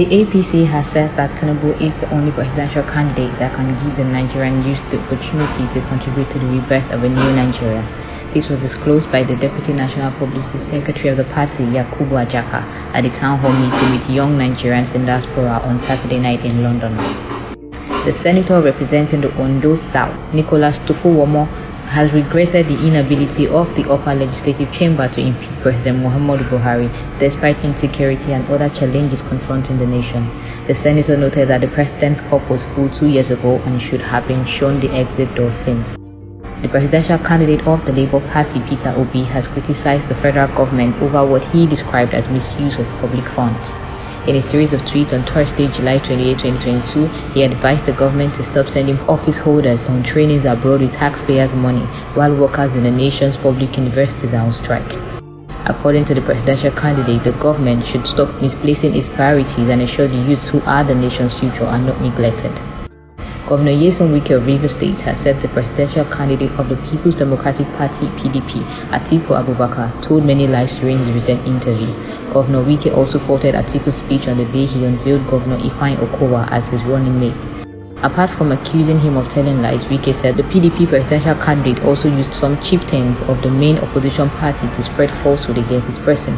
The APC has said that Tinubu is the only presidential candidate that can give the Nigerian youth the opportunity to contribute to the rebirth of a new Nigeria. This was disclosed by the Deputy National Publicity Secretary of the party, Atiku Abubakar, at the town hall meeting with young Nigerians in diaspora on Saturday night in London. The senator representing the Ondo South, Nicholas Tufuwomo, has regretted the inability of the upper legislative chamber to impeach President Muhammadu Buhari despite insecurity and other challenges confronting the nation. The senator noted that the president's cup was full 2 years ago and should have been shown the exit door since. The presidential candidate of the Labour Party, Peter Obi, has criticized the federal government over what he described as misuse of public funds. In a series of tweets on Thursday, July 28, 2022, he advised the government to stop sending office holders on trainings abroad with taxpayers' money while workers in the nation's public universities are on strike. According to the presidential candidate, the government should stop misplacing its priorities and ensure the youths who are the nation's future are not neglected. Governor Nyesom Wike of Rivers State has said the presidential candidate of the People's Democratic Party (PDP), Atiku Abubakar, told many lies during his recent interview. Governor Wike also faulted Atiku's speech on the day he unveiled Governor Ifeanyi Okowa as his running mate. Apart from accusing him of telling lies, Wike said the PDP presidential candidate also used some chieftains of the main opposition party to spread falsehood against his person.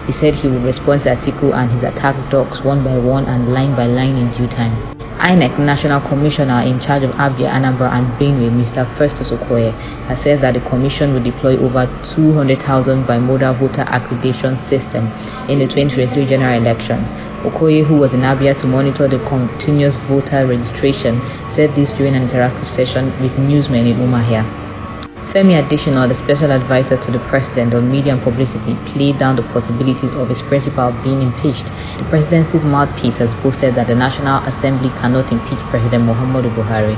He said he would respond to Atiku and his attack dogs one by one and line by line in due time. INEC National Commissioner in charge of Abia, Anambra and Benue, Mr. Festus Okoye, has said that the commission will deploy over 200,000 bimodal voter accreditation system in the 2023 general elections. Okoye, who was in Abia to monitor the continuous voter registration, said this during an interactive session with newsmen in Umuahia. Femi Adesina, the special advisor to the president on media and publicity, played down the possibilities of his principal being impeached. The presidency's mouthpiece has boasted that the National Assembly cannot impeach President Muhammadu Buhari.